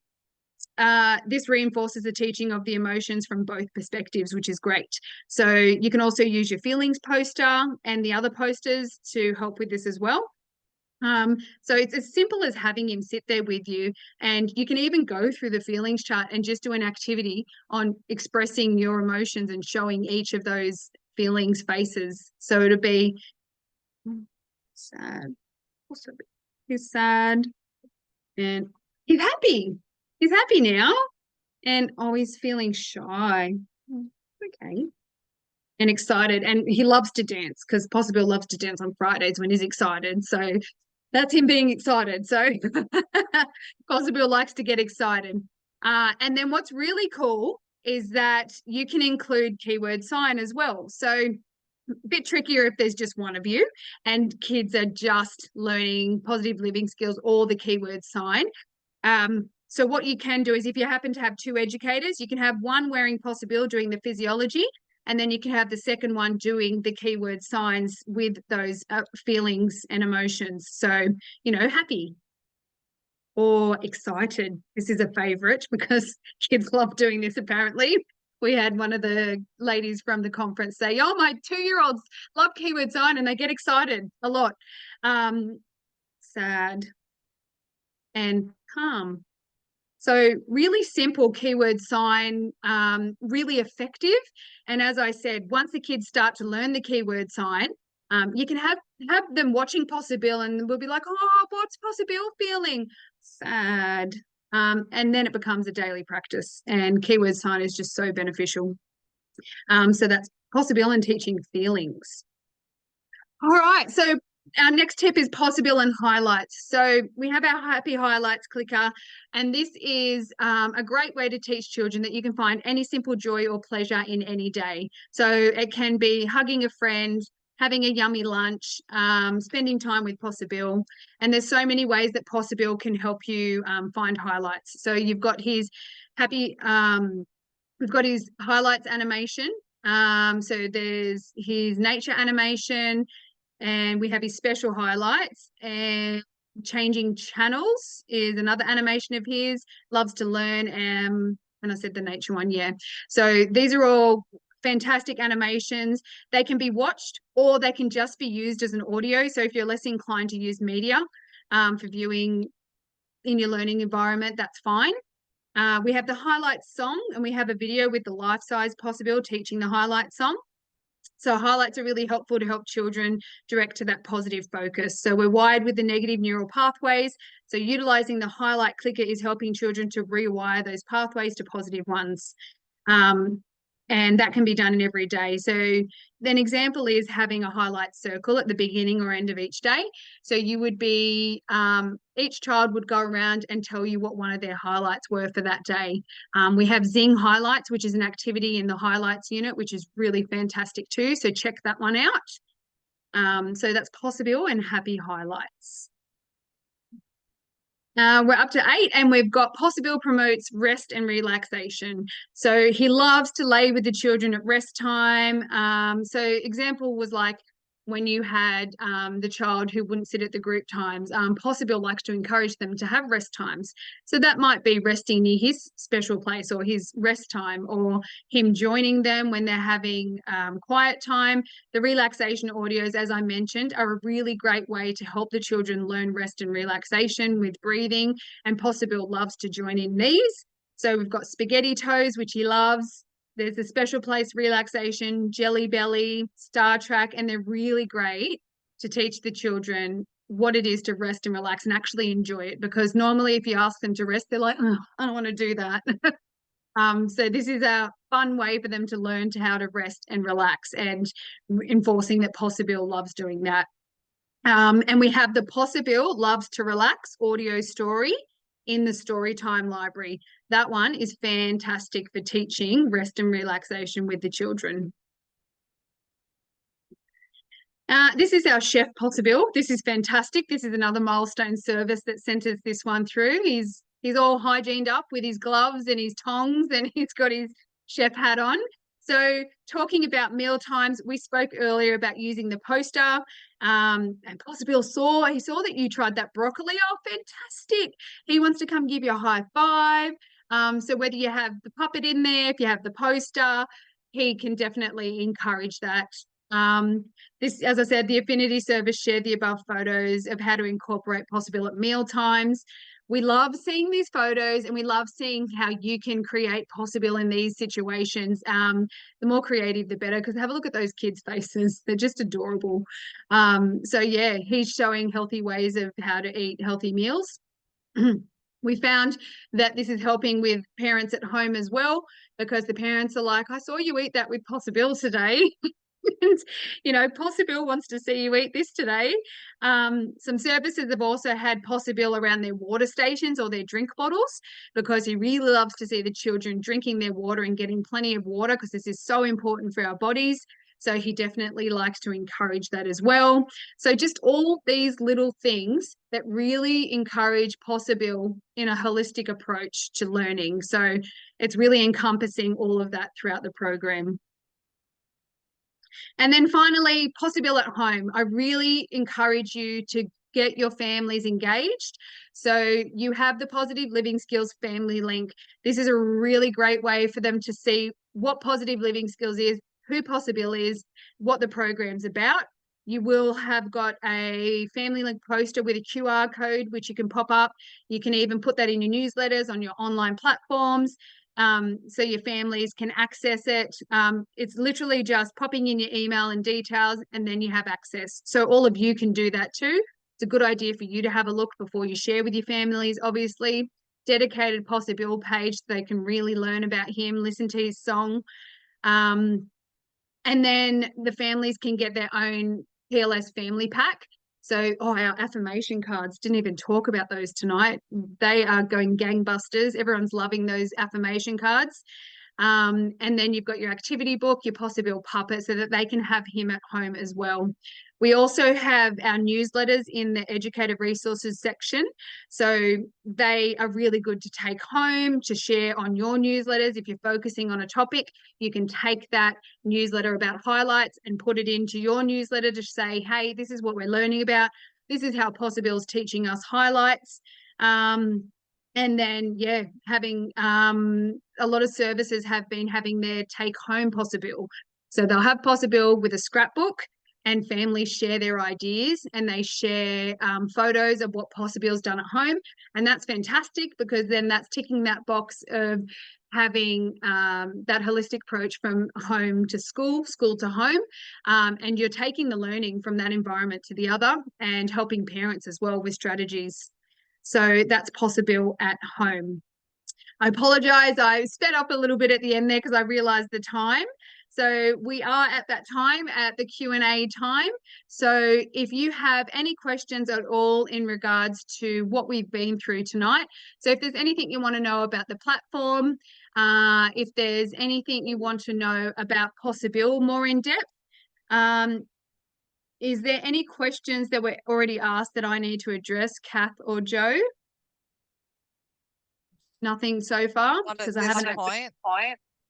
this reinforces the teaching of the emotions from both perspectives, which is great. So you can also use your feelings poster and the other posters to help with this as well. So it's as simple as having him sit there with you, and you can even go through the feelings chart and just do an activity on expressing your emotions and showing each of those feelings faces. So it'll be sad, he's sad, and he's happy. He's happy now, and oh, he's feeling shy. Okay. And excited, and he loves to dance because Possa Bill loves to dance on Fridays when he's excited. So that's him being excited. So Possa Bill likes to get excited. And then what's really cool is that you can include keyword sign as well. So a bit trickier if there's just one of you and kids are just learning positive living skills or the keyword sign. So what you can do is if you happen to have two educators, you can have one wearing Possa Bill doing the physiology, and then you can have the second one doing the keyword signs with those feelings and emotions. So, you know, happy or excited. This is a favorite because kids love doing this apparently. We had one of the ladies from the conference say, oh, my 2-year-olds love keyword sign and they get excited a lot. Sad and calm. So really simple keyword sign, really effective. And as I said, once the kids start to learn the keyword sign, you can have them watching Possa Bill and we'll be like, oh, what's Possa Bill feeling? Sad. And then it becomes a daily practice, and keyword sign is just so beneficial. So that's Possa Bill and teaching feelings. All right, so our next tip is Possa Bill and highlights. So we have our happy highlights clicker, and this is a great way to teach children that you can find any simple joy or pleasure in any day. So it can be hugging a friend, having a yummy lunch, spending time with Possa Bill. And there's so many ways that Possa Bill can help you find highlights. So you've got his happy, we've got his highlights animation. So there's his nature animation, and we have his special highlights, and changing channels is another animation of his. Loves to learn, and I said the nature one, yeah. So these are all fantastic animations. They can be watched or they can just be used as an audio. So if you're less inclined to use media for viewing in your learning environment, that's fine. We have the highlights song, and we have a video with the life-size Possa Bill teaching the highlights song. So highlights are really helpful to help children direct to that positive focus. So we're wired with the negative neural pathways. So utilising the highlight clicker is helping children to rewire those pathways to positive ones. And that can be done in every day. So an example is having a highlight circle at the beginning or end of each day. So you would be, each child would go around and tell you what one of their highlights were for that day. We have Zing highlights, which is an activity in the highlights unit, which is really fantastic too. So check that one out. So that's Possa Bill and happy highlights. We're up to 8, and we've got Possa Bill promotes rest and relaxation. So he loves to lay with the children at rest time. So example was like when you had the child who wouldn't sit at the group times. Possa Bill likes to encourage them to have rest times. So that might be resting near his special place or his rest time, or him joining them when they're having quiet time. The relaxation audios, as I mentioned, are a really great way to help the children learn rest and relaxation with breathing, and Possa Bill loves to join in these. So we've got Spaghetti Toes, which he loves. There's a special place relaxation, Jelly Belly, Star Trek, and they're really great to teach the children what it is to rest and relax and actually enjoy it, because normally if you ask them to rest, they're like, oh, I don't want to do that. So this is a fun way for them to learn how to rest and relax, and enforcing that Possa Bill loves doing that. And we have the Possa Bill Loves to Relax audio story in the Storytime library. That one is fantastic for teaching rest and relaxation with the children. This is our chef Possa Bill. This is fantastic. This is another milestone service that sent us this one through. He's all hygiened up with his gloves and his tongs, and he's got his chef hat on. So talking about meal times, we spoke earlier about using the poster, and Possa Bill saw that you tried that broccoli. Oh, fantastic. He wants to come give you a high five. So whether you have the puppet in there, if you have the poster, he can definitely encourage that. This, as I said, the affinity service shared the above photos of how to incorporate Possa Bill at meal times. We love seeing these photos, and we love seeing how you can create Possa Bill in these situations. The more creative, the better, because have a look at those kids' faces. They're just adorable. So yeah, he's showing healthy ways of how to eat healthy meals. We found that this is helping with parents at home as well, because the parents are like, I saw you eat that with Possa Bill today. And, you know, Possa Bill wants to see you eat this today. Some services have also had Possa Bill around their water stations or their drink bottles, because he really loves to see the children drinking their water and getting plenty of water, because this is so important for our bodies. So he definitely likes to encourage that as well. So just all these little things that really encourage Possa Bill in a holistic approach to learning. So it's really encompassing all of that throughout the program. And then finally, Possa Bill at home. I really encourage you to get your families engaged. So you have the Positive Living Skills Family Link. This is a really great way for them to see what Positive Living Skills is, who Possa Bill is, what the program's about. You will have got a family link poster with a QR code, which you can pop up. You can even put that in your newsletters on your online platforms. So your families can access it. It's literally just popping in your email and details, and then you have access. So all of you can do that too. It's a good idea for you to have a look before you share with your families, obviously. Dedicated Possa Bill page, so they can really learn about him, listen to his song. And then the families can get their own PLS family pack. So, our affirmation cards, didn't even talk about those tonight. They are going gangbusters. Everyone's loving those affirmation cards. And then you've got your activity book, your Possa Bill puppet, so that they can have him at home as well. We also have our newsletters in the educator resources section. So they are really good to take home, to share on your newsletters. If you're focusing on a topic, you can take that newsletter about highlights and put it into your newsletter to say, hey, this is what we're learning about. This is how Possa Bill's teaching us highlights. And then, yeah, having a lot of services have been having their take home Possa Bill. So they'll have Possa Bill with a scrapbook, and families share their ideas, and they share photos of what Possa Bill's done at home. And that's fantastic, because then that's ticking that box of having that holistic approach from home to school, school to home. And you're taking the learning from that environment to the other, and helping parents as well with strategies. So that's Possa Bill at home. I apologise, I sped up a little bit at the end there because I realised the time. So we are at that time, at the Q&A time. So if you have any questions at all in regards to what we've been through tonight, so if there's anything you want to know about the platform, if there's anything you want to know about Possa Bill more in depth, is there any questions that were already asked that I need to address, Kath or Joe? Nothing so far, because I haven't.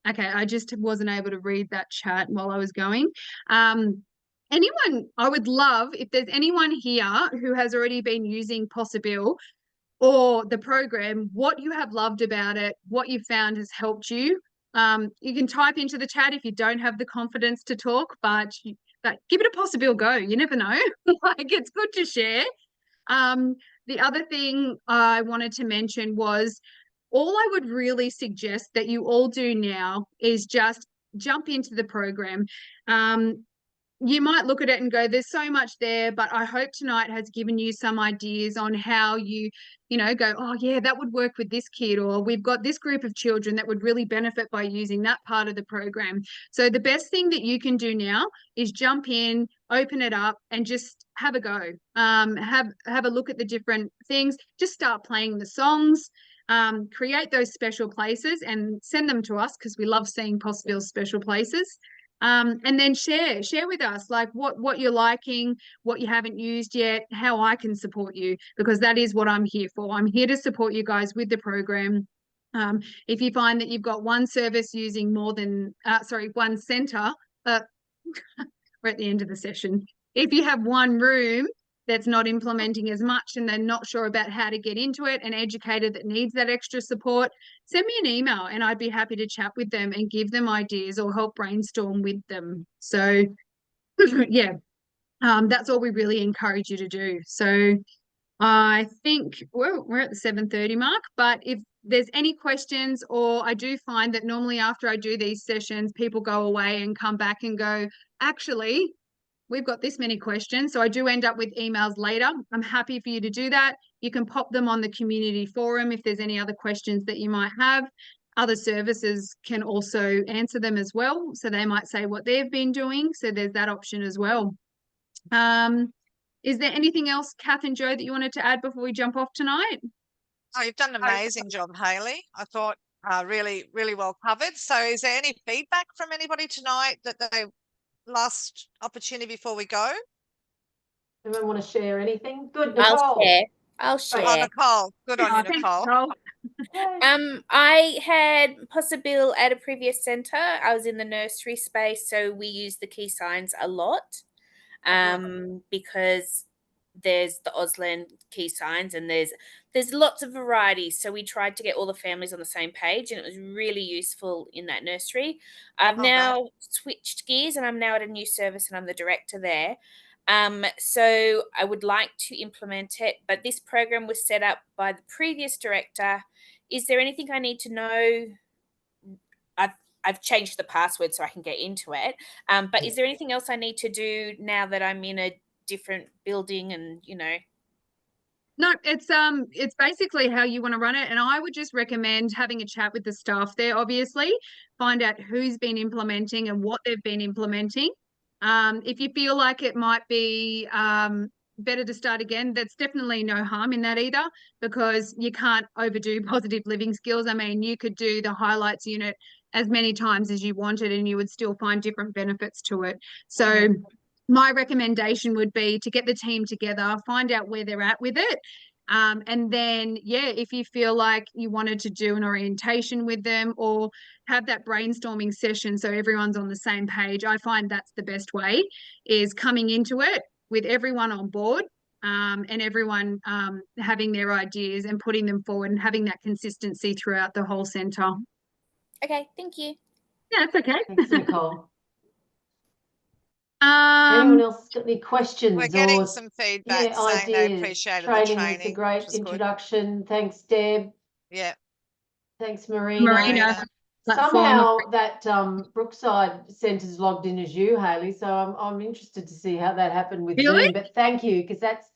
Okay, I just wasn't able to read that chat while I was going. Anyone, I would love if there's anyone here who has already been using Possa Bill or the program, what you have loved about it, what you found has helped you. You can type into the chat if you don't have the confidence to talk, but give it a Possa Bill go. You never know. Like, it's good to share. The other thing I wanted to mention was, all I would really suggest that you all do now is just jump into the program. You might look at it and go, there's so much there, but I hope tonight has given you some ideas on how you go, oh yeah, that would work with this kid, or we've got this group of children that would really benefit by using that part of the program. So the best thing that you can do now is jump in, open it up, and just have a go. Have a look at the different things. Just start playing the songs. Create those special places and send them to us, because we love seeing Possa Bill's special places. And then share with us like what you're liking, what you haven't used yet, how I can support you, because that is what I'm here for. I'm here to support you guys with the program. If you find that you've got one service using more than one centre, we're at the end of the session. If you have one room that's not implementing as much and they're not sure about how to get into it, an educator that needs that extra support, send me an email and I'd be happy to chat with them and give them ideas or help brainstorm with them. So yeah, that's all we really encourage you to do. So I think we're at the 7:30 mark, but if there's any questions, or I do find that normally after I do these sessions, people go away and come back and go, actually, we've got this many questions. So I do end up with emails later. I'm happy for you to do that. You can pop them on the community forum if there's any other questions that you might have. Other services can also answer them as well. So they might say what they've been doing. So there's that option as well. Is there anything else, Kath and Joe, that you wanted to add before we jump off tonight? Oh, you've done an amazing job, Hailey. I thought really, really well covered. So is there any feedback from anybody tonight that they last opportunity before we go? Anyone want to share anything? Good, Nicole. I'll share. Oh, Nicole. Good on you, Thanks, Nicole. Nicole. I had Possa Bill at a previous centre. I was in the nursery space, so we use the key signs a lot because there's the Auslan key signs and there's lots of varieties. So we tried to get all the families on the same page, and it was really useful in that nursery. I've now switched gears, and I'm now at a new service, and I'm the director there. So I would like to implement it, but this program was set up by the previous director. Is there anything I need to know? I've changed the password so I can get into it. But is there anything else I need to do now that I'm in a different building and, you know? No, it's basically how you want to run it. And I would just recommend having a chat with the staff there, obviously, find out who's been implementing and what they've been implementing. If you feel like it might be better to start again, there's definitely no harm in that either, because you can't overdo positive living skills. I mean, you could do the highlights unit as many times as you wanted and you would still find different benefits to it. So my recommendation would be to get the team together, find out where they're at with it. And then, yeah, if you feel like you wanted to do an orientation with them or have that brainstorming session so everyone's on the same page, I find that's the best way, is coming into it with everyone on board and everyone having their ideas and putting them forward and having that consistency throughout the whole centre. Okay, thank you. Yeah, that's okay. Thanks, Nicole. Anyone else got any questions? We're getting some feedback saying they appreciated the training. It's a great introduction. Good. Thanks, Deb. Yeah. Thanks, Marina. Somehow that Brookside Centre's logged in as you, Hailey. So I'm interested to see how that happened with Zoom. But thank you, because that's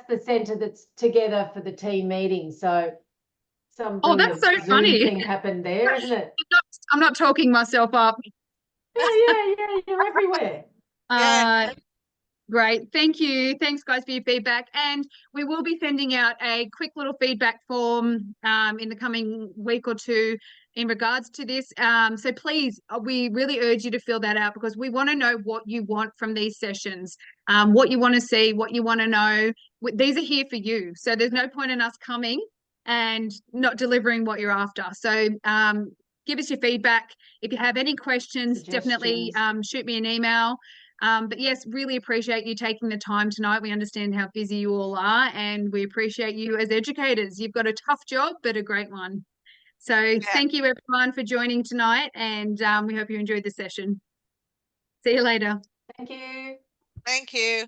the centre that's together for the team meeting. So that's so Zoom funny thing happened there, isn't it? I'm not talking myself up. Yeah, you're everywhere. Great. Thank you. Thanks, guys, for your feedback. And we will be sending out a quick little feedback form in the coming week or two in regards to this. So please, we really urge you to fill that out, because we want to know what you want from these sessions, what you want to see, what you want to know. These are here for you. So there's no point in us coming and not delivering what you're after. So give us your feedback. If you have any questions, definitely shoot me an email. But yes, really appreciate you taking the time tonight. We understand how busy you all are, and we appreciate you as educators. You've got a tough job, but a great one. So thank you, everyone, for joining tonight, and we hope you enjoyed the session. See you later. Thank you. Thank you.